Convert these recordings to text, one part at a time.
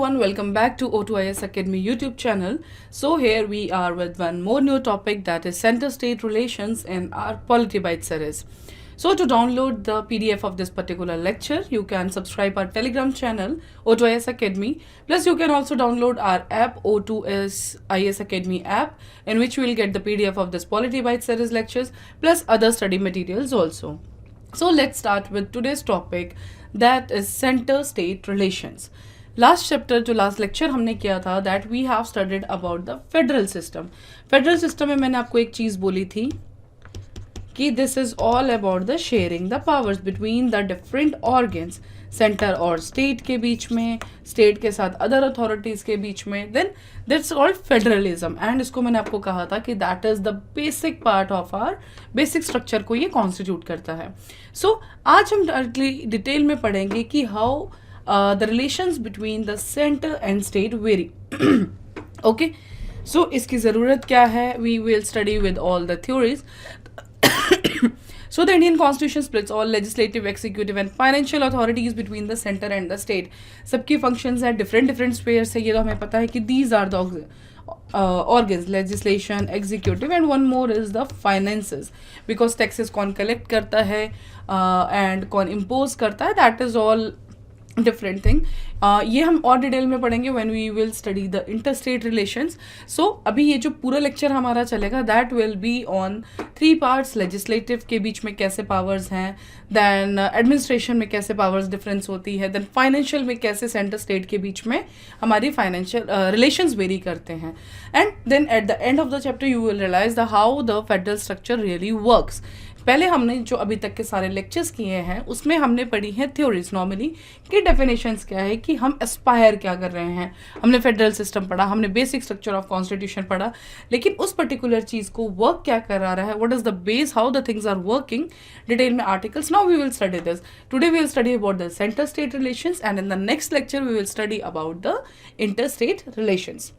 everyone, welcome back to O2IS Academy YouTube channel. So here we are with one more new topic, that is center-state relations in our Polity Bytes series. So to download the PDF of this particular lecture, you can subscribe our Telegram channel O2IS Academy. Plus you can also download our app O2IS Academy app, in which you will get the PDF of this Polity Bytes series lectures plus other study materials also. So let's start with today's topic, that is center state relations. Last chapter जो last lecture हमने किया था, that we have studied about the federal system. Federal system में मैंने आपको एक चीज बोली थी कि this is all about the sharing the powers between the different organs, centre और स्टेट के बीच में, स्टेट के साथ अदर अथॉरिटीज के बीच में, then that's called federalism. And इसको मैंने आपको कहा था कि that is the basic part of our basic structure को ये कॉन्स्टिट्यूट करता है. सो आज हम डायरेक्टली डिटेल में पढ़ेंगे कि how the relations between the center and state vary. Okay, so इसकी ज़रूरत क्या है? We will study with all the theories. So the Indian Constitution splits all legislative, executive and financial authorities between the center and the state. सबकी functions है different spheres है, ये तो हमें पता है कि these are the organs, legislation, executive and one more is the finances, because taxes कौन collect करता है and कौन impose करता है, that is all different thing. ये हम और डिटेल में पढ़ेंगे when we will study the inter state relations. So अभी ये जो पूरा लेक्चर हमारा चलेगा, that will be on 3 parts. Legislative के बीच में कैसे पावर्स हैं, देन एडमिनिस्ट्रेशन में कैसे पावर्स डिफरेंस होती है, देन फाइनेंशियल में कैसे सेंटर स्टेट के बीच में हमारी फाइनेंशियल रिलेशंस वेरी करते हैं, and then at the end of the chapter you will realise the how the federal structure really works. पहले हमने जो अभी तक के सारे लेक्चर्स किए हैं उसमें हमने पढ़ी है थ्योरीज नॉर्मली कि डेफिनेशंस क्या है, कि हम एस्पायर क्या कर रहे हैं. हमने फेडरल सिस्टम पढ़ा, हमने बेसिक स्ट्रक्चर ऑफ कॉन्स्टिट्यूशन पढ़ा, लेकिन उस पर्टिकुलर चीज़ को वर्क क्या करा रहा है, what is the base, how the things are working, detail में articles. Now we will study this. Today we will study about the centre state relations and in the next lecture we will study about the inter state relations.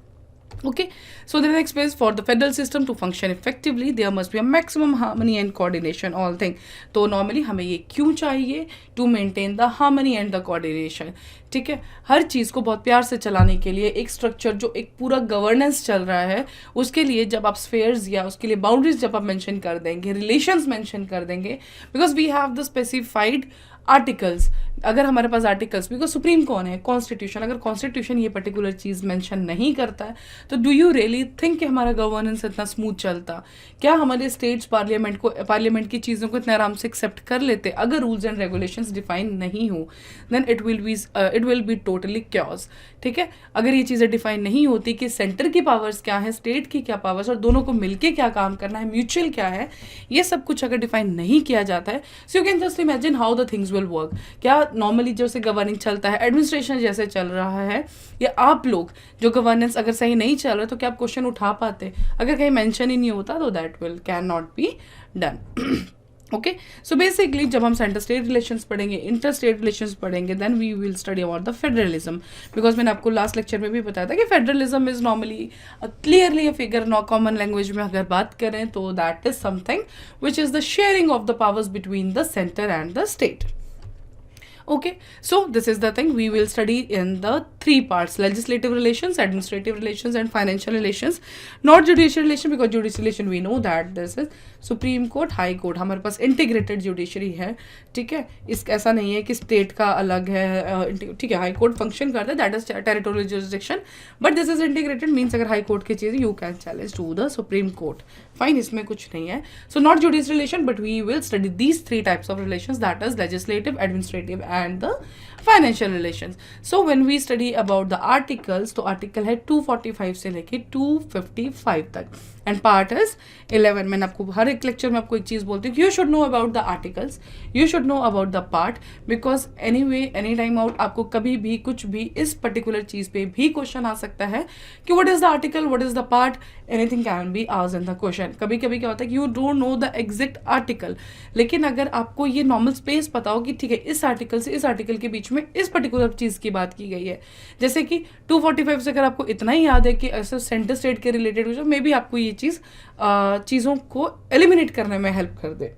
Okay, so the next phase, for the federal system to function effectively there must be a maximum harmony and coordination all thing. तो normally हमें ये क्यों चाहिए? To maintain the harmony and the coordination. ठीक है, हर चीज़ को बहुत प्यार से चलाने के लिए एक स्ट्रक्चर, जो एक पूरा गवर्नेंस चल रहा है, उसके लिए जब आप स्फेयर्स या उसके लिए बाउंड्रीज जब आप मेंशन कर देंगे, रिलेशंस मेंशन कर देंगे, because we have the specified articles. अगर हमारे पास आर्टिकल्स, बिकॉज सुप्रीम कौन है? कॉन्स्टिट्यूशन. अगर कॉन्स्टिट्यूशन ये पर्टिकुलर चीज़ मेंशन नहीं करता है तो डू यू रियली थिंक कि हमारा गवर्नेंस इतना स्मूथ चलता? क्या हमारे स्टेट्स पार्लियामेंट की चीज़ों को इतने आराम से एक्सेप्ट कर लेते? अगर रूल्स एंड रेगुलेशंस डिफाइन नहीं हो, then it will be totally chaos. ठीक है, अगर ये चीज़ें डिफाइन नहीं होती कि सेंटर की पावर्स क्या है, स्टेट की क्या पावर्स, और दोनों को मिलके क्या काम करना है, म्यूचुअल क्या है, ये सब कुछ अगर डिफाइन नहीं किया जाता है, so you can just imagine how the things will work. क्या नॉर्मली जैसे गवर्निंग चलता है, एडमिनिस्ट्रेशन जैसे चल रहा है, या आप लोग जो गवर्नेंस अगर सही नहीं चल रहा तो क्या आप क्वेश्चन उठा पाते? अगर कहीं मेंशन ही नहीं होता तो that will can not be done. Okay, so basically जब हम सेंटर स्टेट रिलेशंस पढ़ेंगे, इंटर स्टेट रिलेशंस पढ़ेंगे, then we will study about the federalism. Because मैंने आपको लास्ट लेक्चर में भी बताया था कि federalism is normally clearly a figure. No common language में अगर बात करें तो that is something which is the sharing of the powers between the centre and the state. Okay, so this is the thing we will study in the 3 parts: legislative relations, administrative relations and financial relations. Not judicial relation, because judicial relation we know that this is supreme court, high court. हमारे पास integrated judiciary है. ठीक है, इस ऐसा नहीं है कि state का अलग है. ठीक है, हाई कोर्ट फंक्शन करता है, that is territorial jurisdiction, but this is integrated, means अगर हाई कोर्ट की चीज़ you can challenge to the supreme court. Fine, इसमें कुछ नहीं है. So not judicial relation, but we will study these 3 types of relations, that is legislative, administrative and the financial relations. So when we study about the articles, तो article है 245 से लेके 255 तक, and part is 11. मैंने आपको हर एक lecture में आपको एक चीज़ बोलती हूँ, you should know about the articles, you should know about the part, because any way any time out आपको कभी भी कुछ भी इस पर्टिकुलर चीज़ पे भी क्वेश्चन आ सकता है कि what is the article, what is the part, anything can be asked in the question. कभी कभी क्या होता है कि you don't know the exact article, लेकिन अगर आपको ये नॉर्मल स्पेस पता हो कि ठीक है इस आर्टिकल से इस आर्टिकल के बीच में इस पर्टिकुलर चीज़ की बात की गई है, जैसे कि 245 से अगर आपको इतना ही याद है कि ऐसे सेंटर स्टेट के रिलेटेड मे बी आपको ये चीज़ चीज़ों को एलिमिनेट करने में हेल्प कर दे.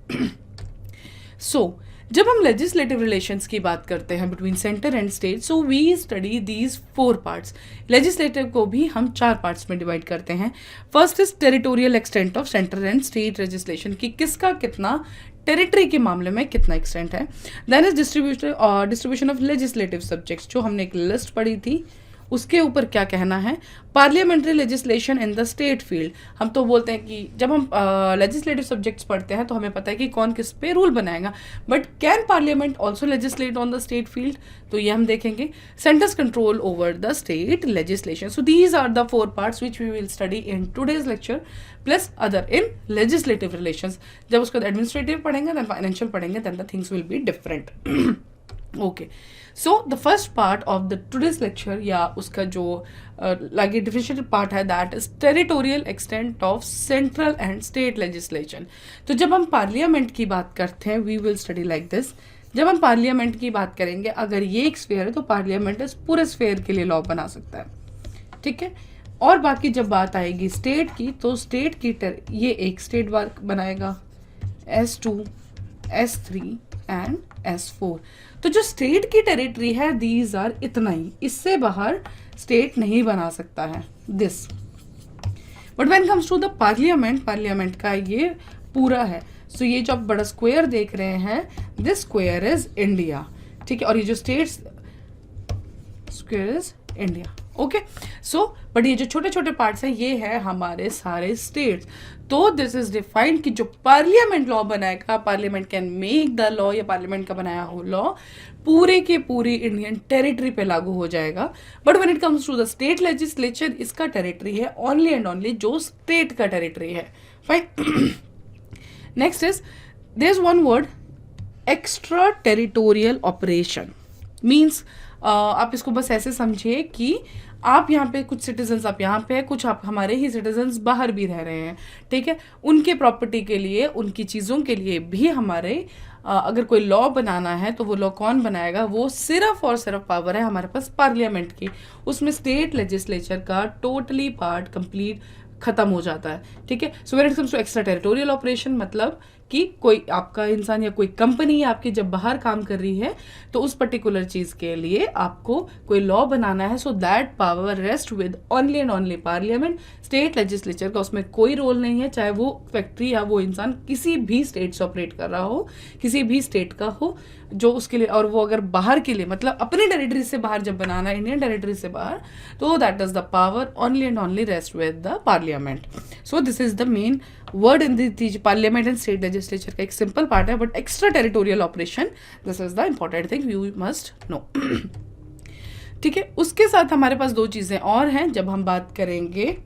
सो जब हम लेजिस्लेटिव रिलेशंस की बात करते हैं between centre and state, so we study these 4 parts. Legislative को भी हम 4 पार्ट्स में डिवाइड करते हैं। First is territorial extent of centre and state legislation, कि किसका कितना टेरिटरी के मामले में कितना एक्सटेंट है। Then is distribution of legislative subjects, जो हमने एक लिस्ट पढ़ी थी उसके ऊपर क्या कहना है। Parliamentary legislation in the state field, हम तो बोलते हैं कि जब हम लेजिस्लेटिव सब्जेक्ट्स पढ़ते हैं तो हमें पता है कि कौन किस पे रूल बनाएगा, but can parliament also legislate on the state field, तो ये हम देखेंगे। Centre's control over the state legislation, so these are the 4 parts which we will study in today's lecture, plus other in legislative relations. जब उसको administrative पढ़ेंगे then financial पढ़ेंगे, then the things will be different. Okay, so the first part of the today's lecture, या उसका जो like differentiated part है, that is territorial extent of central and state legislation. तो जब हम पार्लियामेंट की बात करते हैं, we will study like this. जब हम पार्लियामेंट की बात करेंगे, अगर ये एक स्फेयर है तो पार्लियामेंट इस पूरे स्फेयर के लिए लॉ बना सकता है, ठीक है। और बाकी जब बात आएगी स्टेट की, तो स्टेट की ये एक स्टेट वर्क बनाएगा, S2, S3 एंड S4। तो जो स्टेट की टेरिटरी है, दीज आर इतना ही, इससे बाहर स्टेट नहीं बना सकता है this. But when comes to the parliament, parliament का ये पूरा है। सो ये जो आप बड़ा स्क्वायर देख रहे हैं, दिस स्क्वायर इज इंडिया, ठीक है। और ये जो states square is India, okay. So but ये जो छोटे छोटे पार्ट्स हैं, ये है हमारे सारे स्टेट्स। तो दिस इज डिफाइंड कि जो पार्लियामेंट लॉ बनाएगा, parliament can make the law, या पार्लियामेंट का बनाया हो लॉ पूरे के पूरी इंडियन टेरिटरी पे लागू हो जाएगा। But when it comes to the state legislature, इसका टेरिटरी है ओनली एंड ओनली जो स्टेट का टेरिटरी है, fine. Next is there is one word, extra territorial operation. Means आप इसको बस ऐसे समझिए कि आप यहाँ पे कुछ सिटीजन्स, आप यहाँ पे कुछ आप हमारे ही सिटीजन्स बाहर भी रह रहे हैं, ठीक है। उनके प्रॉपर्टी के लिए, उनकी चीज़ों के लिए भी हमारे अगर कोई लॉ बनाना है तो वो लॉ कौन बनाएगा, वो सिर्फ और सिर्फ पावर है हमारे पास पार्लियामेंट की। उसमें स्टेट लेजिस्लेचर का टोटली पार्ट कंप्लीट खत्म हो जाता है, ठीक है। So when it comes to extra territorial operation, मतलब कि कोई आपका इंसान या कोई कंपनी आपकी जब बाहर काम कर रही है, तो उस पर्टिकुलर चीज के लिए आपको कोई लॉ बनाना है, so that power rest with only and only parliament. State legislature का उसमें कोई रोल नहीं है, चाहे वो फैक्ट्री या वो इंसान किसी भी स्टेट से ऑपरेट कर रहा हो, किसी भी स्टेट का हो, जो उसके लिए, और वो अगर बाहर के लिए, मतलब अपनी टेरिटरी से बाहर जब बनाना है, इंडियन टेरिटरी से बाहर, तो that is the power only and only rest with the parliament. So this is the main word in the parliament and state legislature का एक सिंपल पार्ट है, but extra territorial operation, this is the important thing you must no, ठीक है। उसके साथ हमारे पास 2 चीजें और हैं जब हम बात करेंगे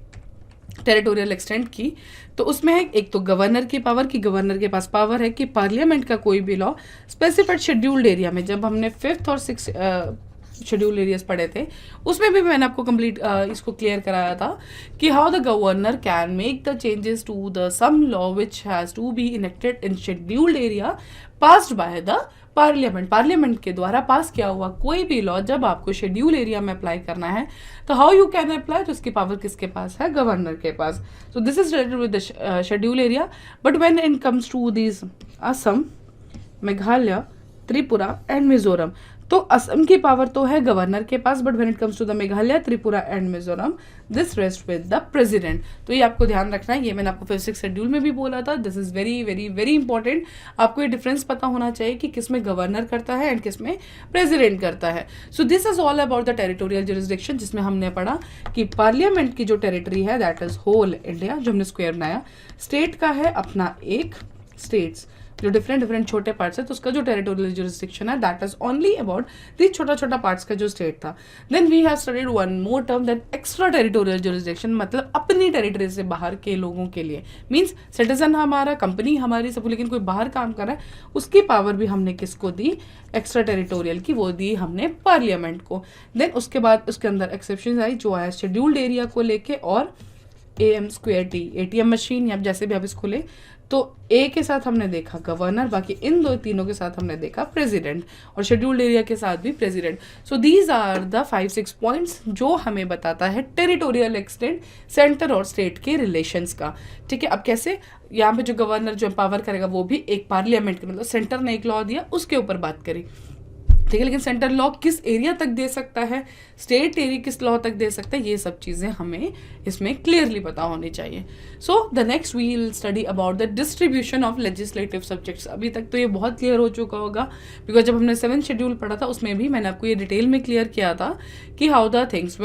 टेरिटोरियल एक्सटेंट की। तो उसमें है एक तो गवर्नर की पावर, कि गवर्नर के पास पावर है कि पार्लियामेंट का कोई भी लॉ स्पेसिफाइड शेड्यूल्ड एरिया में, जब हमने 5th और 6th शेड्यूल एरियाज पढ़े थे, उसमें भी मैंने आपको कंप्लीट इसको क्लियर कराया था कि how the governor can make the changes to the some law which has to be enacted in scheduled area passed by the parliament. Parliament के द्वारा पास किया हुआ कोई भी लॉ जब आपको शेड्यूल एरिया में अप्लाई करना है, तो हाउ यू कैन अप्लाई, तो इसकी पावर किसके पास है, गवर्नर के पास। So this is related with the schedule area. But when it comes to this Assam, Meghalaya, Tripura and Mizoram, तो असम की पावर तो है गवर्नर के पास, but when it comes to the Meghalaya, Tripura and Mizoram, this rest with the president. तो ये आपको ध्यान रखना है, ये मैंने आपको 5th 6th शेड्यूल में भी बोला था। This is very very very important. आपको ये डिफरेंस पता होना चाहिए कि किसमें गवर्नर करता है एंड किसमें प्रेसिडेंट करता है। सो this is all about the territorial jurisdiction, जिसमें हमने पढ़ा कि पार्लियामेंट की जो टेरिटरी है दैट इज होल इंडिया, जो हमने स्क्वायर बनाया। स्टेट का है अपना एक, स्टेट्स जो डिफरेंट छोटे पार्ट्स है, तो उसका जो टेरिटोरियल जुरिसडिक्शन है that is only about the छोटा पार्ट्स का जो स्टेट था। Then we have studied one more term, that extra territorial jurisdiction, मतलब अपनी टेरिटरी से बाहर के लोगों के लिए, मींस सिटीजन हमारा, कंपनी हमारी सब, लेकिन कोई बाहर काम कर रहा है, उसकी पावर भी हमने किसको दी, एक्स्ट्रा टेरिटोरियल की, वो दी हमने पार्लियामेंट को। देन उसके बाद उसके अंदर एक्सेप्शन आई जो आया शेड्यूल्ड एरिया को लेके, और AM²T ATM मशीन, या जैसे भी आप इसको ले, तो ए के साथ हमने देखा गवर्नर, बाकी इन तीनों के साथ हमने देखा प्रेसिडेंट, और शेड्यूल्ड एरिया के साथ भी president. So these are the 5-6 points जो हमें बताता है टेरिटोरियल एक्सटेंट सेंटर और स्टेट के रिलेशंस का। ठीक है, अब कैसे, यहाँ पे जो गवर्नर जो एम्पावर करेगा वो भी एक पार्लियामेंट के, मतलब सेंटर ने एक लॉ दिया उसके ऊपर बात करी। ठीक है, लेकिन सेंट्रल लॉ किस एरिया तक दे सकता है, स्टेट एरिया किस लॉ तक दे सकता है, ये सब चीज़ें हमें इसमें क्लियरली पता होनी चाहिए। So the next we will study about the distribution of legislative subjects. अभी तक तो ये बहुत क्लियर हो चुका होगा, बिकॉज जब हमने 7th शेड्यूल पढ़ा था उसमें भी मैंने आपको ये डिटेल में क्लियर किया था कि how the things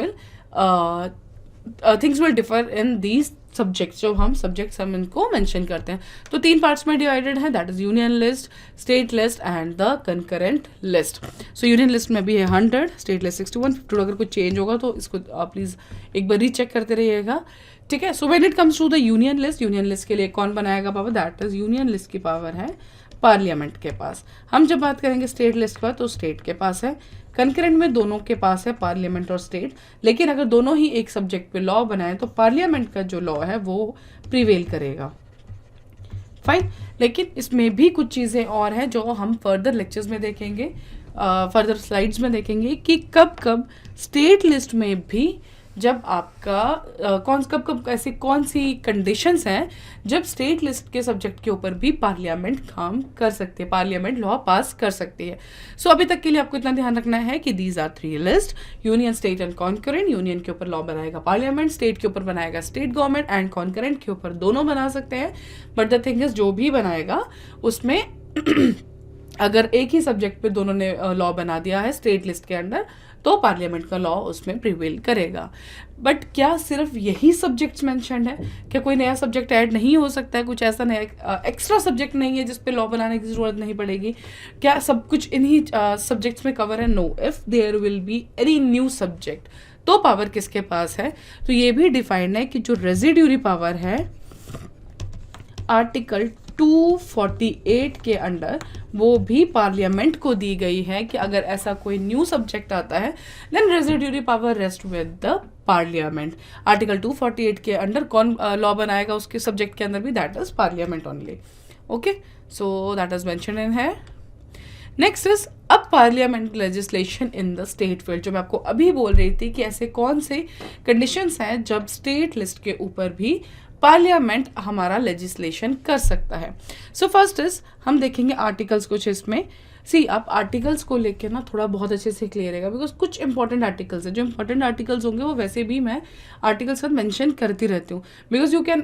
will differ in these subjects. जो हम सब्जेक्ट्स हम इनको मेंशन करते हैं, तो 3 पार्ट्स में डिवाइडेड है, that is union list, state list and the concurrent list. So union list में भी है 100, स्टेट लिस्ट 61, 52। अगर कुछ चेंज होगा तो इसको आप प्लीज एक बार रीचेक करते रहिएगा। ठीक है, so when it comes to the union list के लिए कौन बनाएगा power, that is union list की पावर है पार्लियामेंट के पास। हम जब बात करेंगे स्टेट लिस्ट का तो स्टेट के पास है, कंकरेंट में दोनों के पास है, पार्लियामेंट और स्टेट। लेकिन अगर दोनों ही एक सब्जेक्ट पे लॉ बनाए तो पार्लियामेंट का जो लॉ है वो प्रिवेल करेगा। फाइन, लेकिन इसमें भी कुछ चीज़ें और हैं जो हम फर्दर लेक्चर्स में देखेंगे, फर्दर स्लाइड्स में देखेंगे कि कब कब स्टेट लिस्ट में भी जब आपका कब ऐसी कौन सी कंडीशंस हैं जब स्टेट लिस्ट के सब्जेक्ट के ऊपर भी पार्लियामेंट काम कर सकती है, पार्लियामेंट लॉ पास कर सकती है। सो अभी तक के लिए आपको इतना ध्यान रखना है कि these are 3 list, union, state and concurrent. Union के ऊपर लॉ बनाएगा पार्लियामेंट, स्टेट के ऊपर बनाएगा स्टेट गवर्नमेंट, एंड कॉन्करेंट के ऊपर दोनों बना सकते हैं। बट द थिंग इज जो भी बनाएगा उसमें अगर एक ही सब्जेक्ट पे दोनों ने लॉ बना दिया है स्टेट लिस्ट के अंडर तो पार्लियामेंट का लॉ उसमें प्रिवेल करेगा। बट क्या सिर्फ यही सब्जेक्ट्स मेंशन्ड है, क्या कोई नया सब्जेक्ट ऐड नहीं हो सकता है, कुछ ऐसा नया एक्स्ट्रा सब्जेक्ट नहीं है जिस पे लॉ बनाने की जरूरत नहीं पड़ेगी, क्या सब कुछ इन्हीं सब्जेक्ट्स में कवर है? No, if there will be any new subject तो पावर किसके पास है? तो ये भी डिफाइंड है कि जो रेजिड्यूरी पावर है आर्टिकल 248 के अंडर वो भी पार्लियामेंट को दी गई है कि अगर ऐसा कोई न्यू सब्जेक्ट आता है then residuary power rest with the parliament. Article 248 के अंडर कौन लॉ बनाएगा उसके सब्जेक्ट के अंदर भी, that is parliament only. Okay, so that is mentioned in है। नेक्स्ट इज अब parliament legislation in the state field, जो मैं आपको अभी बोल रही थी कि ऐसे कौन से कंडीशंस हैं जब स्टेट लिस्ट के ऊपर भी पार्लियामेंट हमारा लेजिस्लेशन कर सकता है। सो फर्स्ट इज हम देखेंगे आर्टिकल्स कुछ इसमें। सी आप आर्टिकल्स को लेके ना थोड़ा बहुत अच्छे से क्लियर रहेगा, बिकॉज कुछ इंपॉर्टेंट आर्टिकल्स हैं, जो इंपॉर्टेंट आर्टिकल्स होंगे वो वैसे भी मैं आर्टिकल्स का मेंशन करती रहती हूँ, because you can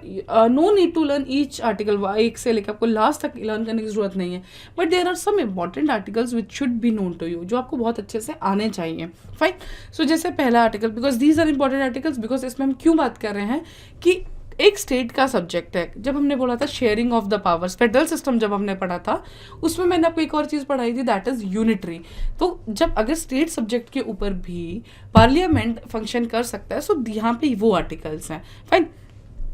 no need to learn each article, एक से लेकर आपको लास्ट तक लर्न करने की जरूरत नहीं है, but there are some important articles which should be known to you, जो आपको बहुत अच्छे से आने चाहिए। फाइन, सो जैसे पहला article, because these are important articles, because इसमें हम क्यों बात कर रहे हैं कि एक स्टेट का सब्जेक्ट है। जब हमने बोला था sharing of the powers, federal system जब हमने पढ़ा था उसमें मैंने आपको एक और चीज पढ़ाई थी, दैट इज यूनिटरी। तो जब अगर स्टेट सब्जेक्ट के ऊपर भी पार्लियामेंट फंक्शन कर सकता है, सो यहाँ पे वो आर्टिकल्स हैं। Fine,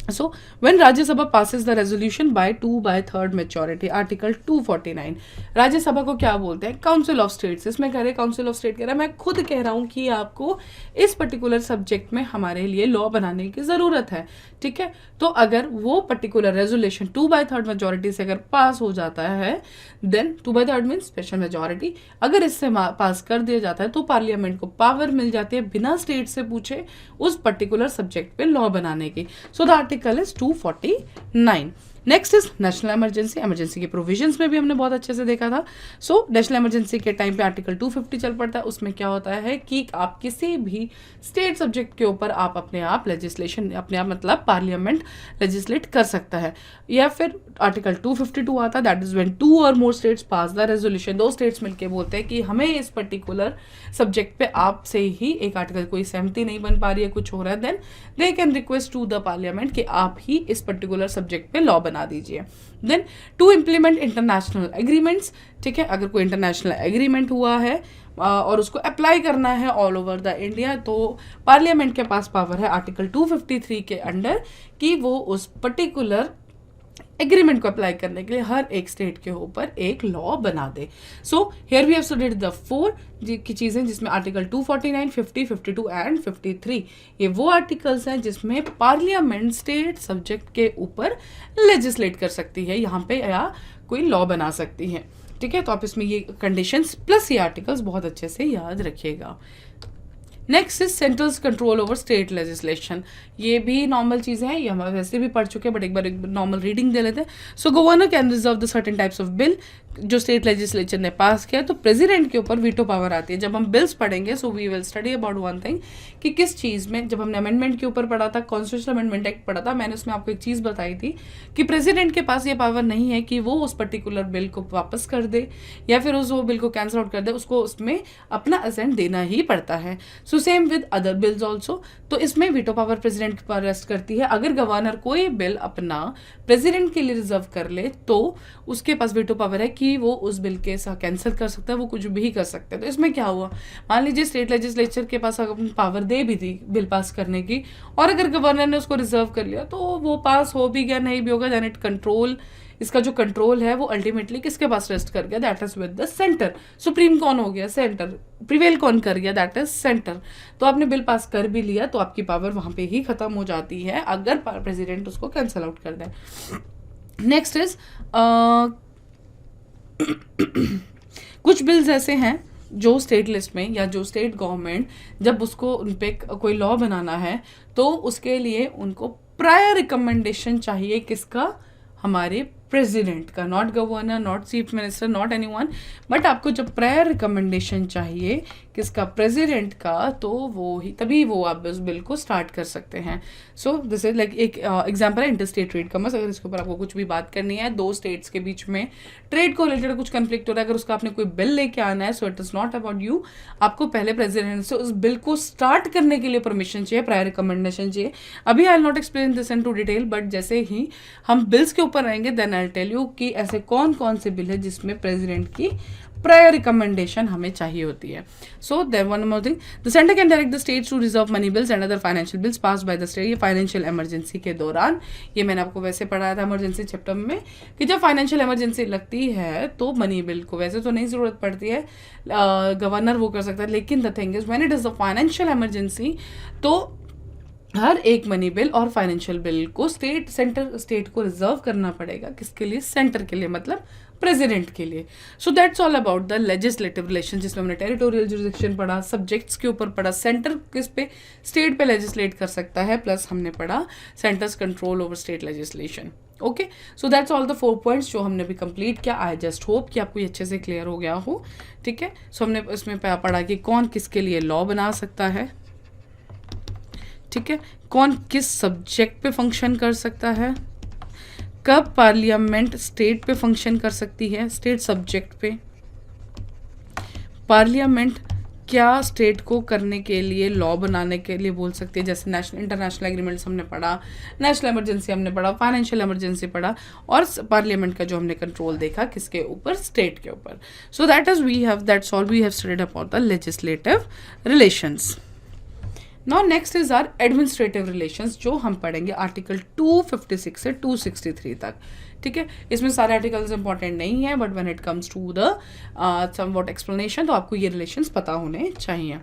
so when Rajya Sabha passes the resolution by 2/3 majority, article 249, राज्य सभा को क्या बोलते हैं? Council of states. इसमें कह रहे काउंसिल ऑफ स्टेट कह रहा है मैं खुद कह रहा हूँ कि आपको इस पर्टिकुलर सब्जेक्ट में हमारे लिए लॉ बनाने की जरूरत है। ठीक है, तो अगर वो पर्टिकुलर रेजोल्यूशन 2/3 मेजोरिटी से अगर पास हो जाता है, देन 2/3 मीन स्पेशल मेजोरिटी, अगर इससे पास कर दिया जाता है तो पार्लियामेंट को पावर मिल जाती है बिना स्टेट से पूछे उस पर्टिकुलर सब्जेक्ट पे लॉ बनाने की। So the article is 249। Next is national emergency. Emergency के प्रोविजंस में भी हमने बहुत अच्छे से देखा था। सो नेशनल इमरजेंसी के टाइम पे आर्टिकल 250 चल पड़ता है। उसमें क्या होता है कि आप किसी भी स्टेट सब्जेक्ट के ऊपर आप अपने आप लेजिस्लेशन, अपने आप मतलब पार्लियामेंट लेजिस्लेट कर सकता है। या फिर आर्टिकल 252 आता है, दैट इज व्हेन 2 और more states pass the resolution. 2 states मिलकर बोलते हैं कि हमें इस पर्टिकुलर सब्जेक्ट पे आपसे ही एक आर्टिकल, कोई सहमति नहीं बन पा रही है, कुछ हो रहा है, then they can request to the parliament कि आप ही इस पर्टिकुलर सब्जेक्ट पे लॉ बना दीजिए। Then to implement international agreements. ठीक है, अगर कोई इंटरनेशनल एग्रीमेंट हुआ है और उसको अप्लाई करना है ऑल ओवर द इंडिया, तो पार्लियामेंट के पास पावर है आर्टिकल 253 के अंडर कि वो उस पर्टिकुलर एग्रीमेंट को अप्लाई करने के लिए हर एक स्टेट के ऊपर एक लॉ बना दे। So here we have studied the 4 की चीज़ें जिसमें आर्टिकल 249, 50, 52 एंड 53 ये वो आर्टिकल्स हैं जिसमें पार्लियामेंट स्टेट सब्जेक्ट के ऊपर लेजिस्लेट कर सकती है यहाँ पे, या कोई लॉ बना सकती है। ठीक है, तो आप इसमें ये कंडीशंस प्लस ये आर्टिकल्स बहुत अच्छे से याद रखिएगा। Next is centrals control over state legislation. ये भी नॉर्मल चीज़ें हैं, ये हम वैसे भी पढ़ चुके हैं, बट एक बार नॉर्मल रीडिंग दे लेते हैं। So governor can reserve the certain types of bill जो स्टेट लेजिस्लेचर ने पास किया, तो प्रेसिडेंट के ऊपर वीटो पावर आती है। जब हम बिल्स पढ़ेंगे so we will study about one thing कि किस चीज़ में, जब हमने अमेंडमेंट के ऊपर पढ़ा था, कॉन्स्टिट्यूशनल अमेंडमेंट एक्ट पढ़ा था, मैंने उसमें आपको एक चीज़ बताई थी कि प्रेसिडेंट के पास ये पावर नहीं है कि वो उस पर्टिकुलर बिल को वापस कर दे या फिर उस वो बिल को कैंसिल आउट कर दे, उसको उसमें अपना असेंट देना ही पड़ता है। So same with other bills also, तो इसमें वीटो पावर प्रेसिडेंट पर रेस्ट करती है। अगर गवर्नर कोई बिल अपना प्रेसिडेंट के लिए रिजर्व कर ले तो उसके पास वीटो पावर है कि वो उस बिल के साथ कैंसिल कर सकता है, वो कुछ भी कर सकता है। तो इसमें क्या हुआ, मान लीजिए स्टेट लेजिस्लेचर के पास अपनी पावर दे भी थी बिल पास करने की, और अगर गवर्नर ने उसको रिजर्व कर लिया तो वो पास हो भी गया, नहीं भी होगा, देन इट कंट्रोल, इसका जो कंट्रोल है वो अल्टीमेटली किसके पास रेस्ट कर गया, that is with the centre. Supreme कौन हो गया, सेंटर। प्रिवेल कौन कर गया, दैट इज सेंटर। तो आपने बिल पास कर भी लिया तो आपकी पावर वहां पे ही खत्म हो जाती है अगर प्रेसिडेंट उसको कैंसिल आउट कर दे। नेक्स्ट इज कुछ बिल्स ऐसे हैं जो स्टेट लिस्ट में या जो स्टेट गवर्नमेंट जब उसको उन पे कोई लॉ बनाना है तो उसके लिए उनको प्रायर रिकमेंडेशन चाहिए, किसका, हमारे प्रेसिडेंट का, not governor, not chief minister, not anyone, but आपको जब प्रायर रिकमेंडेशन चाहिए किसका, प्रेसिडेंट का, तो वो ही तभी वो आप उस बिल को स्टार्ट कर सकते हैं। सो दिस इज लाइक एक एग्जांपल है इंटर स्टेट ट्रेड कॉमर्स। अगर इसके ऊपर आपको कुछ भी बात करनी है, दो स्टेट्स के बीच में ट्रेड को रिलेटेड कुछ कंफ्लिक्ट हो रहा है, अगर उसका आपने कोई बिल लेके आना है, so it is not about you, आपको पहले प्रेसिडेंट से उस बिल को स्टार्ट करने के लिए परमिशन चाहिए, प्रायर रिकमेंडेशन चाहिए। अभी I will not explain this in to detail, but जैसे ही हम बिल्स के ऊपर आएंगे देन आई टेल यू कि ऐसे कौन कौन से बिल है जिसमें प्रेसिडेंट की प्रायर रिकमेंडेशन हमें चाहिए होती है। So there one more thing, the centre can direct the states to reserve money bills and other financial bills passed by the state. ये फाइनेंशियल इमरजेंसी के दौरान, ये मैंने आपको वैसे पढ़ाया था इमरजेंसी चैप्टर में कि जब फाइनेंशियल इमरजेंसी लगती है तो मनी बिल को वैसे तो नहीं जरूरत पड़ती है, गवर्नर वो कर सकता है, लेकिन the thing is when it is a financial emergency तो हर एक मनी बिल और फाइनेंशियल बिल को स्टेट को रिजर्व करना पड़ेगा, किसके लिए, सेंटर के लिए, मतलब प्रेसिडेंट के लिए। सो that's all about the legislative relation, जिसमें हमने टेरिटोरियल जुरिडिक्शन पढ़ा, सब्जेक्ट्स के ऊपर पढ़ा, सेंटर किस पे, स्टेट पे लेजिस्लेट कर सकता है, प्लस हमने पढ़ा centres control over state legislation. Okay, so that's all the 4 points जो हमने भी कंप्लीट किया। आई जस्ट होप कि आपको ये अच्छे से क्लियर हो गया हो। ठीक है, सो हमने इसमें पढ़ा कि कौन किसके लिए लॉ बना सकता है, ठीक है, कौन किस सब्जेक्ट पे फंक्शन कर सकता है, कब पार्लियामेंट स्टेट पे फंक्शन कर सकती है, स्टेट सब्जेक्ट पे, पार्लियामेंट क्या स्टेट को करने के लिए, लॉ बनाने के लिए बोल सकती है, जैसे नेशनल इंटरनेशनल एग्रीमेंट्स हमने पढ़ा, नेशनल इमरजेंसी हमने पढ़ा, फाइनेंशियल इमरजेंसी पढ़ा, और पार्लियामेंट का जो हमने कंट्रोल देखा किसके ऊपर, स्टेट के ऊपर। So that's all we have studied about the legislative relations. Now next is our administrative relations, जो हम पढ़ेंगे आर्टिकल 256 से 263 तक। ठीक है, इसमें सारे आर्टिकल्स इंपॉर्टेंट नहीं है, but when it comes to the somewhat explanation तो आपको ये रिलेशंस पता होने चाहिए।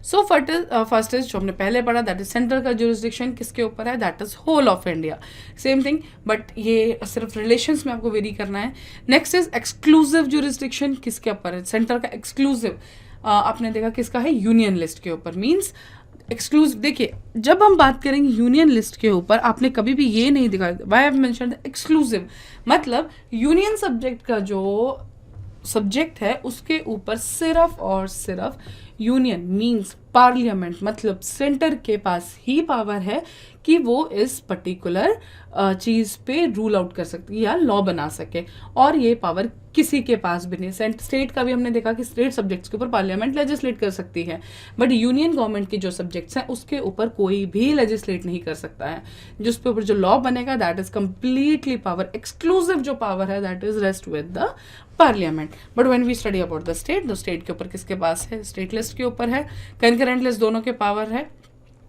सो फर्स्ट इज जो हमने पहले पढ़ा, दैट इज सेंटर का जुरिस्डिक्शन किसके ऊपर है, that is whole of India, same thing, but ये सिर्फ रिलेशंस में आपको वेरी करना है। नेक्स्ट इज एक्सक्लूसिव जुरिस्डिक्शन किसके ऊपर है, सेंटर का एक्सक्लूसिव आपने देखा किसका है, यूनियन लिस्ट के ऊपर, मीन्स एक्सक्लूसिव। देखिए जब हम बात करेंगे यूनियन लिस्ट के ऊपर, आपने कभी भी ये नहीं देखा, why I have mentioned exclusive, मतलब यूनियन सब्जेक्ट का जो सब्जेक्ट है उसके ऊपर सिर्फ और सिर्फ यूनियन मीन्स पार्लियामेंट, मतलब सेंटर के पास ही पावर है कि वो इस पर्टिकुलर चीज़ पे रूल आउट कर सकती है या लॉ बना सके, और ये पावर किसी के पास भी नहीं। स्टेट का भी हमने देखा कि स्टेट सब्जेक्ट्स के ऊपर पार्लियामेंट लेजिस्लेट कर सकती है, बट यूनियन गवर्नमेंट की जो सब्जेक्ट्स हैं उसके ऊपर कोई भी लेजिस्लेट नहीं कर सकता है। जिसके ऊपर जो लॉ बनेगा that is completely power, exclusive जो पावर है that is rest with the parliament. But when we study about the state के ऊपर किसके पास है, स्टेट लिस्ट के ऊपर है, कंकरेंट लिस्ट दोनों के पावर है,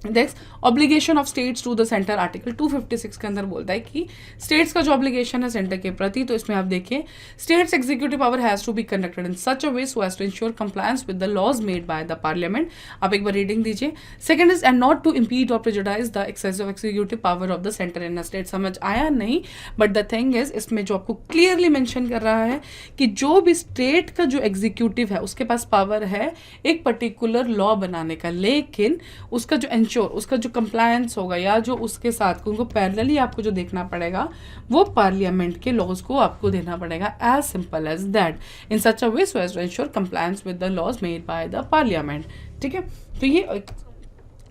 next, obligation of states to the centre, article 256 के अंदर बोलता है कि स्टेट्स का जो ऑब्लिगेशन है सेंटर के प्रति, तो इसमें आप देखिए, states executive power has to be conducted in such a way so as to ensure compliance with the laws made by the parliament. आप एक बार रीडिंग दीजिए। Second is, and not to impede और prejudice the excessive executive power of the centre in a state. समझ आया नहीं? But the thing is, इसमें जो आपको क्लियरली मेंशन कर रहा है कि जो भी स्टेट का जो एग्जीक्यूटिव है उसके पास पावर है एक पर्टिकुलर लॉ बनाने का, लेकिन उसका जो उसका जो कंप्लायंस होगा या जो उसके साथ उनको पैरेलली आपको जो देखना पड़ेगा वो पार्लियामेंट के लॉज को आपको देना पड़ेगा, as simple as that, in such a way so as to ensure compliance with the laws made by the parliament. ठीक है, तो ये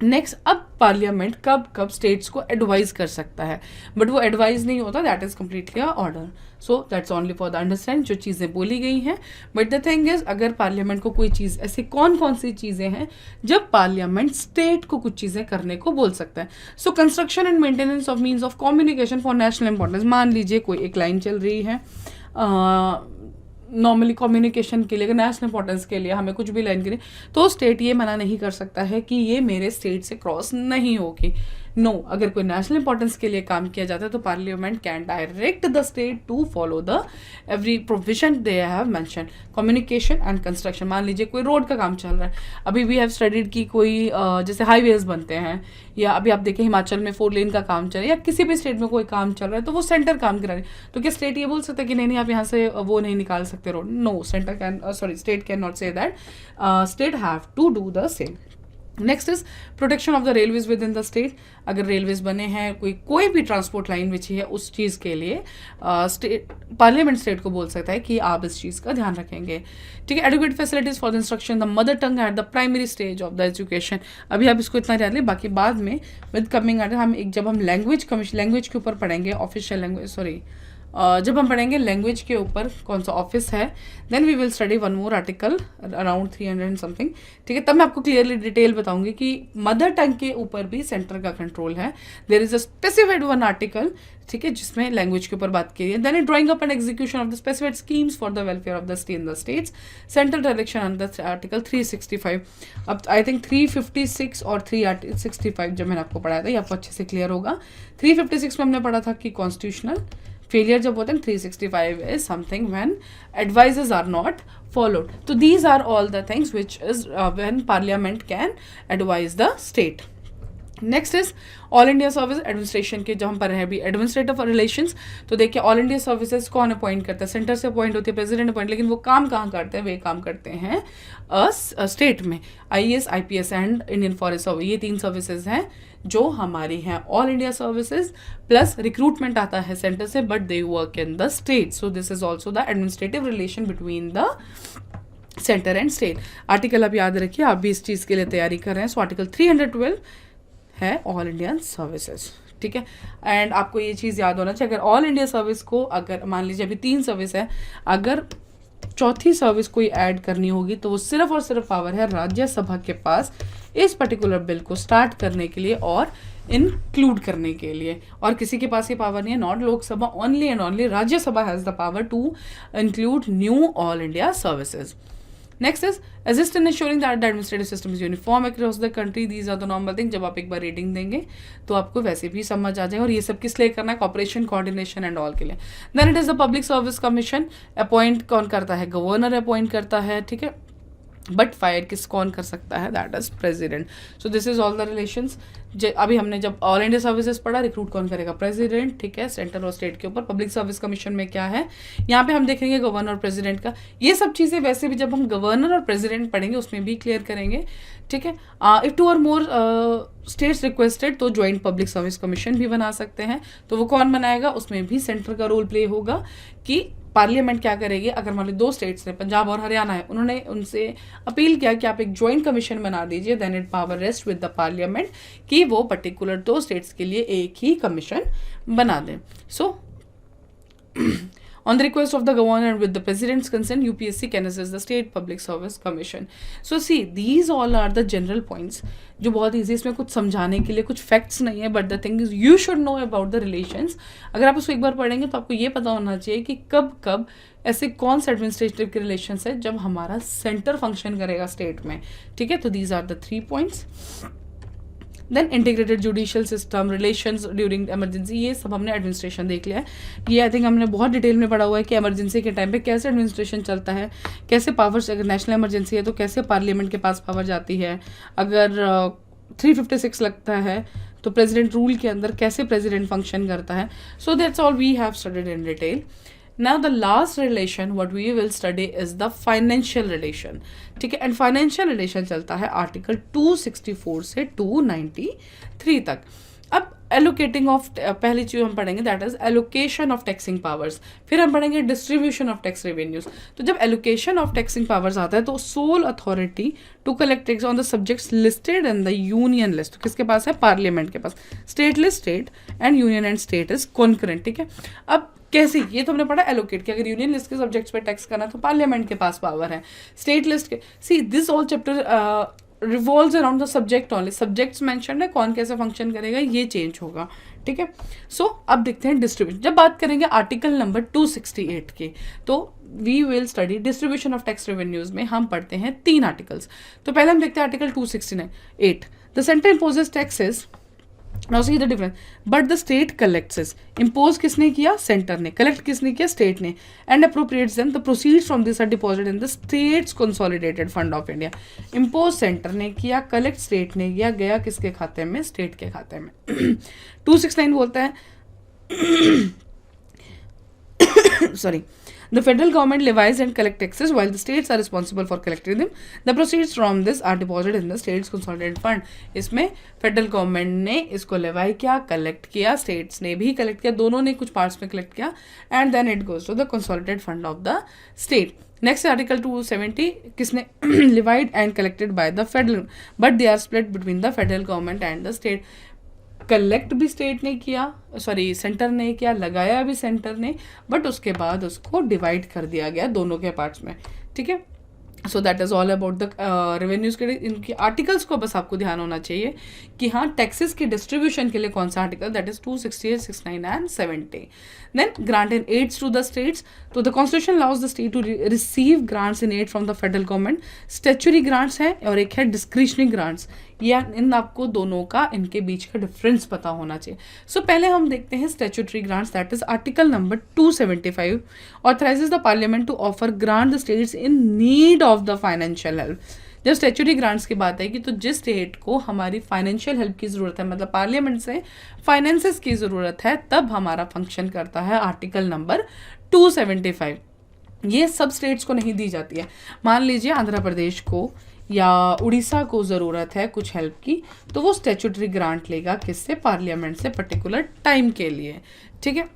नेक्स्ट, अब पार्लियामेंट कब कब स्टेट्स को एडवाइज कर सकता है, बट वो एडवाइज नहीं होता, that is completely a order. So that's only for the understand जो चीज़ें बोली गई हैं। बट द थिंग इज, अगर पार्लियामेंट को कोई चीज़, ऐसी कौन कौन सी चीज़ें हैं जब पार्लियामेंट स्टेट को कुछ चीज़ें करने को बोल सकता है। So construction and maintenance of means of communication for national importance. मान लीजिए कोई एक लाइन चल रही है, नॉर्मली कम्युनिकेशन के लिए, नेशनल इंपॉर्टेंस के लिए हमें कुछ भी लाइन करें, तो स्टेट ये मना नहीं कर सकता है कि ये मेरे स्टेट से क्रॉस नहीं होगी। नो, अगर कोई नेशनल इंपॉर्टेंस के लिए काम किया जाता है तो parliament can direct the state to follow the every provision they have mention. Communication and construction, मान लीजिए कोई रोड का काम चल रहा है, अभी वी हैव स्टडीड की कोई जैसे हाईवेज बनते हैं, या अभी आप देखें हिमाचल में 4 लेन का काम चल रहा है, या किसी भी स्टेट में कोई काम चल रहा है, तो वो सेंटर काम करा रही है, तो क्या स्टेट ये बोल सकता है कि नहीं नहीं आप यहाँ से वो नहीं निकाल सकते road? No, centre can state can not say that, state have to do the same. Next is protection of the railways within the state. अगर रेलवेज बने हैं, कोई भी ट्रांसपोर्ट लाइन बिछी है, उस चीज़ के लिए स्टेट पार्लियामेंट स्टेट को बोल सकता है कि आप इस चीज़ का ध्यान रखेंगे। ठीक है, adequate facilities for the instruction the mother tongue at the primary stage of the education. अभी आप इसको इतना याद लें, बाकी बाद में विद कमिंग एट हम जब हम लैंग्वेज के ऊपर पढ़ेंगे, ऑफिशियल लैंग्वेज जब हम पढ़ेंगे लैंग्वेज के ऊपर कौन सा ऑफिस है, then we will study one more article around 300 something. ठीक है, तब मैं आपको क्लियरली डिटेल बताऊंगी कि मदर टंग के ऊपर भी सेंटर का कंट्रोल है। There is a specified one article, ठीक है, जिसमें लैंग्वेज के ऊपर बात की है। Then drawing up and execution of the specified schemes for the welfare of the state in the states, central direction under article 365। अब आई थिंक 356 और 365 जब मैंने आपको पढ़ाया था ये आपको अच्छे से क्लियर होगा। 356 में हमने पढ़ा था कि कॉन्स्टिट्यूशनल फेलियर जब होता है, 365 is something when advices are not followed. So these are all the things which is when parliament can advise the state. Next is all India service administration के, जब हम पर है भी एडमिनिस्ट्रेटिव रिलेशंस, तो देखिए ऑल इंडिया सर्विसेज कौन appoint करता है? सेंटर से अपॉइंट होती है, प्रेसिडेंट अपॉइंट, लेकिन वो काम कहाँ करते हैं? वे काम करते हैं स्टेट में। IAS, IPS and Indian forest service, ये 3 सर्विसेज हैं जो हमारी हैं all India services, plus recruitment आता है सेंटर से, but they work in the state. So this is also the administrative relation between the centre and state. Article आप याद रखिए, आप भी इस चीज़ के लिए तैयारी कर रहे हैं। सो आर्टिकल 312 है ऑल इंडियन सर्विसेज। ठीक है, एंड आपको ये चीज़ याद होना चाहिए, अगर ऑल इंडिया सर्विस को, अगर मान लीजिए अभी 3 सर्विस है, अगर चौथी सर्विस कोई ऐड करनी होगी तो वो सिर्फ और सिर्फ पावर है राज्यसभा के पास इस पर्टिकुलर बिल को स्टार्ट करने के लिए और इंक्लूड करने के लिए, और किसी के पास ये पावर नहीं है। Not Lok Sabha, only and only Rajya Sabha has the power to include new all India services. Next is assist in ensuring that the administrative system is uniform across the country. These are the normal things. जब आप एक बार reading देंगे तो आपको वैसे भी समझ आ जाएगा, और ये सब किस लिए करना है? कॉपरेशन, कोऑर्डिनेशन एंड ऑल के लिए। Then it is the public service commission, appoint कौन करता है? गवर्नर अपॉइंट करता है। ठीक है, बट फायर कौन कर सकता है? That is president. So this is all the relations. अभी हमने जब ऑल इंडिया सर्विसेज पढ़ा, रिक्रूट कौन करेगा? प्रेसिडेंट। ठीक है, सेंट्रल और स्टेट के ऊपर। पब्लिक सर्विस कमीशन में क्या है? यहाँ पे हम देखेंगे गवर्नर और प्रेसिडेंट का। ये सब चीज़ें वैसे भी जब हम गवर्नर और प्रेसिडेंट पढ़ेंगे उसमें भी क्लियर करेंगे। ठीक है, इफ 2 और मोर स्टेट्स रिक्वेस्टेड तो ज्वाइंट पब्लिक सर्विस कमीशन भी बना सकते हैं। तो वो कौन बनाएगा? उसमें भी सेंटर का रोल प्ले होगा कि पार्लियामेंट क्या करेगी। अगर मान लो 2 स्टेट्स हैं, पंजाब और हरियाणा है, उन्होंने उनसे अपील किया कि आप एक ज्वाइंट कमीशन बना दीजिए, then it power rest with the parliament कि वो पर्टिकुलर 2 स्टेट्स के लिए एक ही कमीशन बना दें। सो on the request of the governor and with the president's consent, UPSC can assist the state public service commission. So see, these all are the general points जो बहुत easy, इसमें कुछ समझाने के लिए कुछ फैक्ट्स नहीं है, but the thing is you should know about the relations. अगर आप उसको एक बार पढ़ेंगे तो आपको ये पता होना चाहिए कि कब कब ऐसे कौन से एडमिनिस्ट्रेटिव के रिलेशंस है जब हमारा सेंटर फंक्शन करेगा स्टेट में। ठीक है, तो these are the 3 points. Then integrated judicial system, relations during emergency, ये सब हमने एडमिनिस्ट्रेशन देख लिया है। ये आई थिंक हमने बहुत डिटेल में पढ़ा हुआ है कि इमरजेंसी के टाइम पे कैसे एडमिनिस्ट्रेशन चलता है, कैसे पावर्स, अगर नेशनल इमरजेंसी है तो कैसे पार्लियामेंट के पास पावर जाती है, अगर 356 लगता है तो प्रेसिडेंट रूल के अंदर कैसे प्रेसिडेंट फंक्शन करता है। So that's all we have studied in detail. Now the last relation what we will study is the financial relation, ठीक है। एंड फाइनेंशियल रिलेशन चलता है आर्टिकल 264 से 293 तक। अब एलोकेटिंग ऑफ, पहली चीज हम पढ़ेंगे that is allocation of taxing powers, फिर हम पढ़ेंगे डिस्ट्रीब्यूशन ऑफ टैक्स रेवेन्यूज। तो जब एलोकेशन ऑफ टैक्सिंग पावर्स आता है तो sole authority to collect tax on the subjects listed in the union list किसके पास है, पार्लियामेंट के पास। State list state and union and state is concurrent, ठीक है। अब कैसे, ये तो हमने पढ़ा एलोकेट कि अगर यूनियन लिस्ट के सब्जेक्ट्स पे टैक्स करना तो पार्लियामेंट के पास पावर है। स्टेट लिस्ट के, see this all chapter revolves around the subject only, subjects mentioned है, कौन कैसे फंक्शन करेगा ये चेंज होगा, ठीक है। सो अब देखते हैं डिस्ट्रीब्यूशन। जब बात करेंगे आर्टिकल नंबर 268 की, तो we will study distribution of tax revenues में हम पढ़ते हैं 3 आर्टिकल्स। तो पहले हम देखते हैं article 268, the centre imposes taxes. Now see the difference, but the state collects, impose किसने किया, सेंटर ने, कलेक्ट किसने किया, स्टेट ने, and appropriates them, the proceeds from this are deposited in the states consolidated fund of India. Impose centre ने किया, collect state ने किया, गया किसके खाते में, स्टेट के खाते में। 269 बोलता है sorry, the federal government levies and collect taxes while the states are responsible for collecting them. The proceeds from this are deposited in the states consolidated fund. इसमें फेडरल गवर्नमेंट ने इसको लेवाई किया, कलेक्ट किया, स्टेट्स ने भी collect किया, दोनों ने कुछ पार्ट्स में कलेक्ट किया, and then it goes to the consolidated fund of the state. Next article 270, किसने, levied and collected by the federal but they are split between the federal government and the state. Collect भी state ने किया, sorry centre ने किया, लगाया भी centre ने, but उसके बाद उसको डिवाइड कर दिया गया दोनों के पार्ट्स में, ठीक है। So that is all about the revenues के। इनकी आर्टिकल्स को बस आपको ध्यान होना चाहिए कि हाँ टैक्सेस की डिस्ट्रीब्यूशन के लिए कौन सा article, that is 268, 69 and 70। Then grant in aids to the states, तो the constitution allows the state to receive grants in aid from the federal government. Statutory grants हैं और एक है डिस्क्रिशनरी ग्रांट्स, या इन आपको दोनों का, इनके बीच का डिफरेंस पता होना चाहिए। सो पहले हम देखते हैं statutory grants, that is article number 275 authorises the parliament to offer grant the states in need of the financial help. जब स्टैट्यूटरी ग्रांट्स की बात आएगी तो जिस स्टेट को हमारी फाइनेंशियल हेल्प की ज़रूरत है, मतलब पार्लियामेंट से फाइनेंसेस की ज़रूरत है, तब हमारा फंक्शन करता है आर्टिकल नंबर 275। ये सब स्टेट्स को नहीं दी जाती है। मान लीजिए आंध्र प्रदेश को या उड़ीसा को ज़रूरत है कुछ हेल्प की, तो वो स्टैट्यूटरी ग्रांट लेगा किससे, पार्लियामेंट से, पर्टिकुलर टाइम के लिए, ठीक है।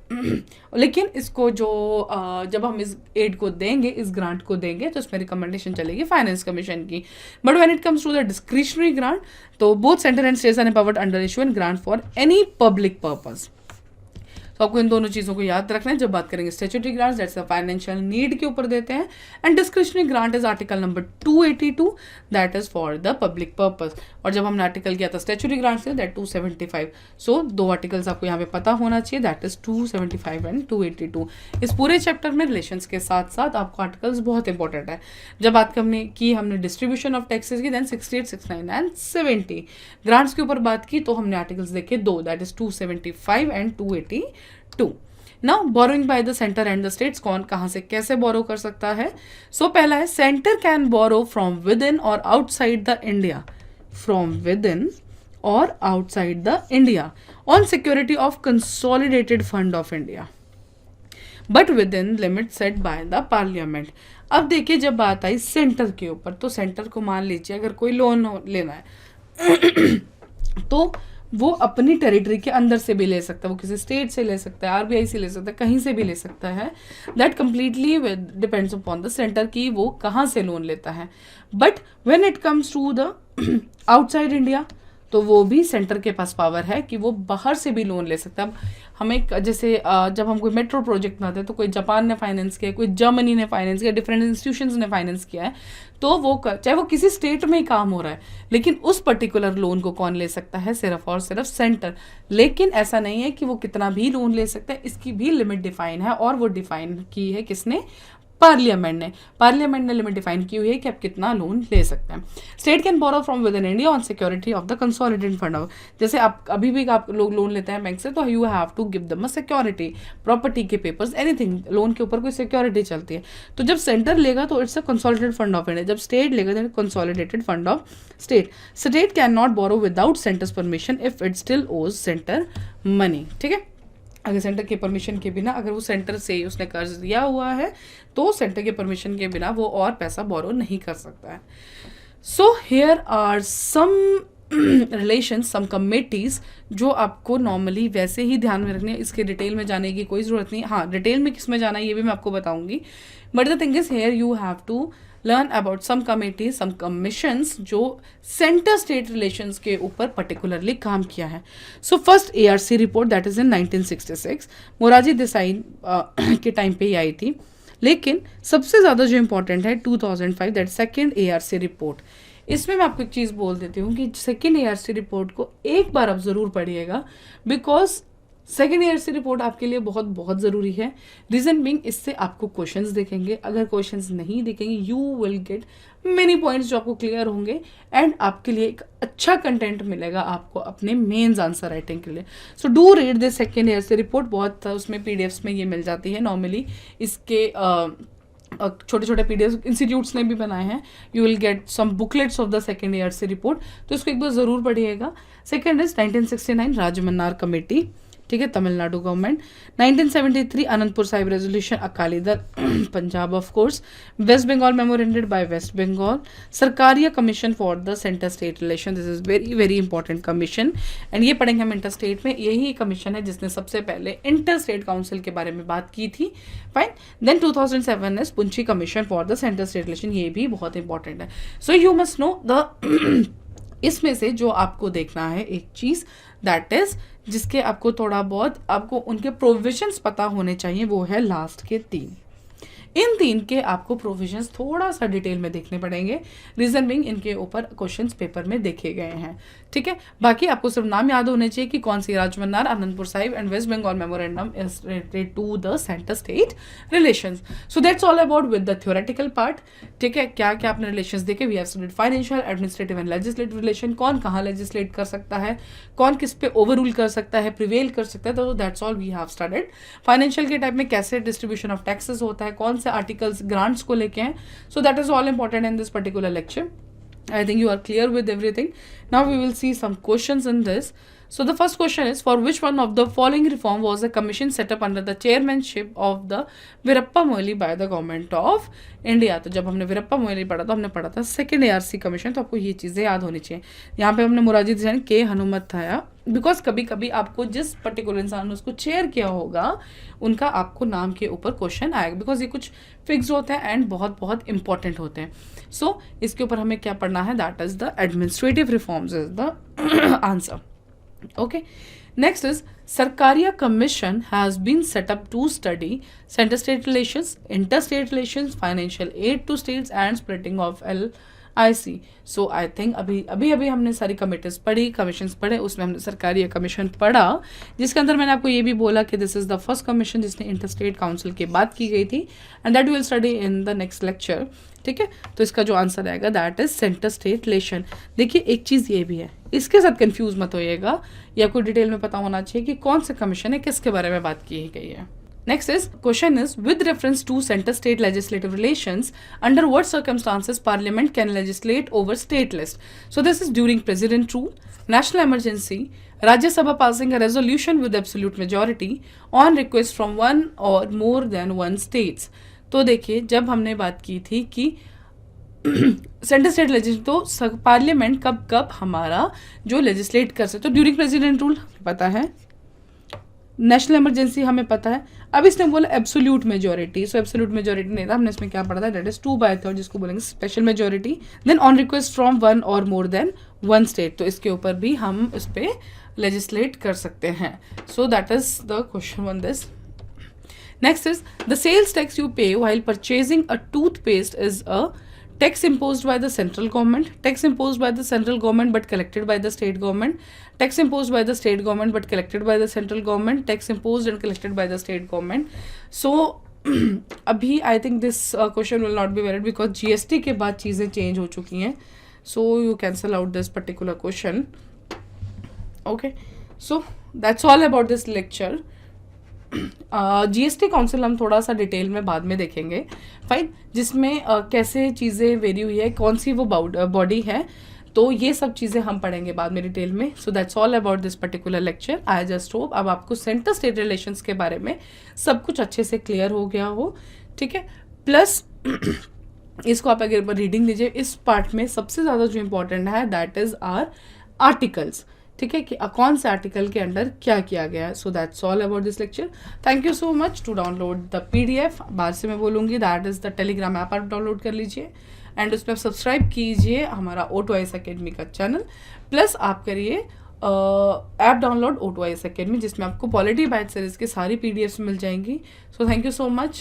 लेकिन इसको जो जब हम इस एड को देंगे, इस ग्रांट को देंगे, तो इसमें रिकमेंडेशन चलेगी फाइनेंस कमीशन की। But when it comes to the discretionary grant, तो both centre and states are empowered under issuing grant for any public purpose. तो आपको इन दोनों चीज़ों को याद रखना है जब बात करेंगे statutory grants, that's the financial need के ऊपर देते हैं, and discretionary grant is article number 282, that is for the public purpose. और जब हमने आर्टिकल किया था स्टैट्यूटरी ग्रांट्स से, दैट 275। सो 2 आर्टिकल्स आपको यहाँ पे पता होना चाहिए, दैट इज 275 एंड 282। इस पूरे चैप्टर में रिलेशंस के साथ साथ आपको आर्टिकल्स बहुत इंपॉर्टेंट है। जब बात हमने डिस्ट्रीब्यूशन ऑफ टैक्सेस की, देन 68, 69 एंड 70। ग्रांट्स के ऊपर बात की तो हमने आर्टिकल्स देखे 2, that is 275 and 282। Now borrowing by the centre and the states, कौन कहाँ से कैसे बोरो कर सकता है। सो पहला है centre can borrow from within और outside the India, from within और outside the India on security of consolidated fund of India, but within limit set by the parliament. अब देखिए जब बात आई centre के ऊपर, तो centre को मान लीजिए अगर कोई लोन लेना है तो वो अपनी टेरिटरी के अंदर से भी ले सकता है, वो किसी स्टेट से ले सकता है, आरबीआई से ले सकता है, कहीं से भी ले सकता है। That completely depends upon the centre की वो कहाँ से लोन लेता है। But when it comes to the outside India, तो वो भी सेंटर के पास पावर है कि वो बाहर से भी लोन ले सकता है। अब हमें जैसे जब हम कोई मेट्रो प्रोजेक्ट बनाते हैं तो कोई जापान ने फाइनेंस किया, कोई जर्मनी ने फाइनेंस किया, डिफरेंट इंस्टीट्यूशंस ने फाइनेंस किया है, तो वो चाहे वो किसी स्टेट में ही काम हो रहा है, लेकिन उस पर्टिकुलर लोन को कौन ले सकता है, सिर्फ और सिर्फ सेंटर। लेकिन ऐसा नहीं है कि वो कितना भी लोन ले सकता है, इसकी भी लिमिट डिफाइन है, और वो डिफाइन की है किसने, पार्लियामेंट ने लिमिट डिफाइन की हुई है कि आप कितना लोन ले सकते हैं। State can borrow from within India on security of the consolidated fund of, जैसे आप अभी भी आप लोग लोन लेते हैं बैंक से तो you have to give them a security, property के पेपर्स, एनीथिंग, लोन के ऊपर कोई सिक्योरिटी चलती है। तो जब सेंटर लेगा तो it's a consolidated fund of India, जब स्टेट लेगा तो consolidated fund of state. State can not borrow without centre's permission if it still owes centre money, ठीक है। अगर सेंटर के परमिशन के बिना, अगर वो सेंटर से उसने कर्ज दिया हुआ है तो सेंटर के परमिशन के बिना वो और पैसा बोरो नहीं कर सकता है। So here are some relation, some committees जो आपको नॉर्मली वैसे ही ध्यान में रखनी है, इसके डिटेल में जाने की कोई ज़रूरत नहीं। हाँ, डिटेल में किस में जाना है ये भी मैं आपको बताऊंगी, but the thing is here you have to learn about some committees, some commissions जो सेंटर स्टेट रिलेशंस के ऊपर पर्टिकुलरली काम किया है। So first ARC report that is in 1966, Morarji Desai के टाइम पे ही आई थी। लेकिन सबसे ज़्यादा जो इंपॉर्टेंट है 2005 दैट सेकेंड ARC रिपोर्ट। इसमें मैं आपको एक चीज़ बोल देती हूँ कि सेकेंड ARC रिपोर्ट को एक बार आप ज़रूर पढ़िएगा, बिकॉज सेकेंड ARC रिपोर्ट आपके लिए बहुत बहुत ज़रूरी है। रीज़न बीइंग, इससे आपको क्वेश्चंस दिखेंगे, अगर क्वेश्चंस नहीं दिखेंगे you will gate many points जो आपको क्लियर होंगे एंड आपके लिए एक अच्छा कंटेंट मिलेगा आपको अपने मेंस आंसर राइटिंग के लिए। So do read this second ARC report, बहुत उसमें PDFs में ये मिल जाती है नॉर्मली। इसके छोटे छोटे PDF इंस्टीट्यूट्स ने भी बनाए हैं, you will get some booklets of the second ARC report, तो इसको एक बार ज़रूर पढ़िएगा। सेकेंड इज 1969 राजमन्नार कमेटी, ठीक है, Tamil Nadu government. 1973 Anandpur Sahib resolution, Akali Dal Punjab of course. West Bengal memoranded by West Bengal. Sarkaria commission for the centre state relation, this is very very important commission and ये पढ़ेंगे हम इंटर स्टेट में। यही कमीशन है जिसने सबसे पहले इंटर स्टेट काउंसिल के बारे में बात की थी, fine. Then 2007 is Punchhi commission for the centre state relation, ये भी बहुत इंपॉर्टेंट है। So you must know the इसमें से जो आपको देखना है एक चीज़ दैट इज, जिसके आपको थोड़ा बहुत आपको उनके प्रोविजंस पता होने चाहिए, वो है लास्ट के 3। इन 3 के आपको प्रोविजंस थोड़ा सा डिटेल में देखने पड़ेंगे, रीजन बीइंग इनके ऊपर क्वेश्चंस पेपर में देखे गए हैं, ठीक है। बाकी आपको सिर्फ नाम याद होने चाहिए कि कौन सी, Rajamannar, Anandpur Sahib and West Bengal memorandum is related to the centre state relations. So that's all about with the theoretical part, ठीक है। क्या क्या आपने रिलेशंस देखे, we have studied financial, administrative and legislative relation, कौन कहाँ लेजिस्लेट कर सकता है, कौन किस पे ओवर रूल कर सकता है, प्रिवेल कर सकता है, तो that's all we have studied. Financial के टाइप में कैसे डिस्ट्रीब्यूशन ऑफ टैक्सेस होता है, कौन से आर्टिकल्स ग्रांट्स को लेके हैं, so that is all important in this particular lecture. I think you are clear with everything. Now we will see some questions in this. So the first question is, for which one of the following reform was a commission set up under the chairmanship of the Virappa Moili by the government of India? तो जब हमने वीरप्पा मोइली पढ़ा तो हमने पढ़ा था second ARC commission, तो आपको ये चीज़ें याद होनी चाहिए। यहाँ पे हमने मोरारजी देसाई के हनुमत था, बिकॉज कभी कभी आपको जिस पर्टिकुलर इंसान ने उसको चेयर किया होगा उनका आपको नाम के ऊपर क्वेश्चन आएगा, बिकॉज ये कुछ फिक्स होते हैं एंड बहुत बहुत इंपॉर्टेंट होते हैं। सो इसके ऊपर हमें क्या पढ़ना है, that is the administrative reforms is the answer. Okay, next is Sarkaria Commission has been set up to study center-state relations, interstate relations, financial aid to states and splitting of LIC. So I think अभी हमने सारी committees पढ़ी, commissions पढ़े, उसमें हमने सरकारी commission पढ़ा, जिसके अंदर मैंने आपको ये भी बोला कि this is the first commission जिसने इंटरस्टेट काउंसिल की बात की गई थी and that we will study in the next lecture, ठीक है। तो इसका जो आंसर आएगा that is centre state relation. देखिए एक चीज़ ये भी है, इसके साथ कंफ्यूज मत होइएगा, या आपको डिटेल में पता होना चाहिए कि कौन से कमीशन है, किसके बारे में बात की गई है। Next is question is, with reference to center state legislative relations, under what circumstances parliament can legislate over state list? So this is during president rule, national emergency, Rajya Sabha passing a resolution with absolute majority, on request from one or more than one states. तो देखिए जब हमने बात की थी कि centre state legislate, तो parliament कब कब हमारा जो लेजिस्लेट कर सकते, तो ड्यूरिंग प्रेसिडेंट रूल पता है, नेशनल इमरजेंसी हमें पता है। अब इसने बोला एब्सोल्यूट मेजोरिटी, सो एब्सोल्यूट मेजोरिटी नहीं था, हमने इसमें क्या पढ़ा था, दैट इज 2/3 जिसको बोलेंगे special majority. Then on request from one or more then one state, तो इसके ऊपर भी हम इस पे लेजिस्लेट कर सकते हैं। So that is the question on this. Next is, the sales tax you pay while purchasing a toothpaste is a tax imposed by the central government, tax imposed by the central government but collected by the state government, tax imposed by the state government but collected by the central government, tax imposed and collected by the state government. So अभी I think this question will not be valid because GST के बाद चीज़ें change हो चुकी हैं, so you cancel out this particular question. Okay, so that's all about this lecture. GST council हम थोड़ा सा डिटेल में बाद में देखेंगे, फाइन, जिसमें कैसे चीज़ें वेरी हुई है, कौन सी वो बॉडी है, तो ये सब चीज़ें हम पढ़ेंगे बाद में डिटेल में. सो that's all about this particular lecture. I just hope अब आपको सेंटर स्टेट रिलेशंस के बारे में सब कुछ अच्छे से क्लियर हो गया हो, ठीक है. प्लस इसको आप अगर रीडिंग लीजिए, इस पार्ट में सबसे ज़्यादा जो इम्पोर्टेंट है दैट इज़ आर आर्टिकल्स, ठीक है, कि कौन से आर्टिकल के अंडर क्या किया गया है. So that's all about this lecture. Thank you so much. To download the PDF, बाहर से मैं बोलूँगी, that is the Telegram app, आप डाउनलोड कर लीजिए एंड उसमें आप सब्सक्राइब कीजिए हमारा O2IAS अकेडमी का चैनल. प्लस आप करिए ऐप डाउनलोड O2IAS अकेडमी, जिसमें आपको पॉलिटी बाइट सीरीज की सारी पीडीएफ्स मिल जाएंगी. So thank you so much.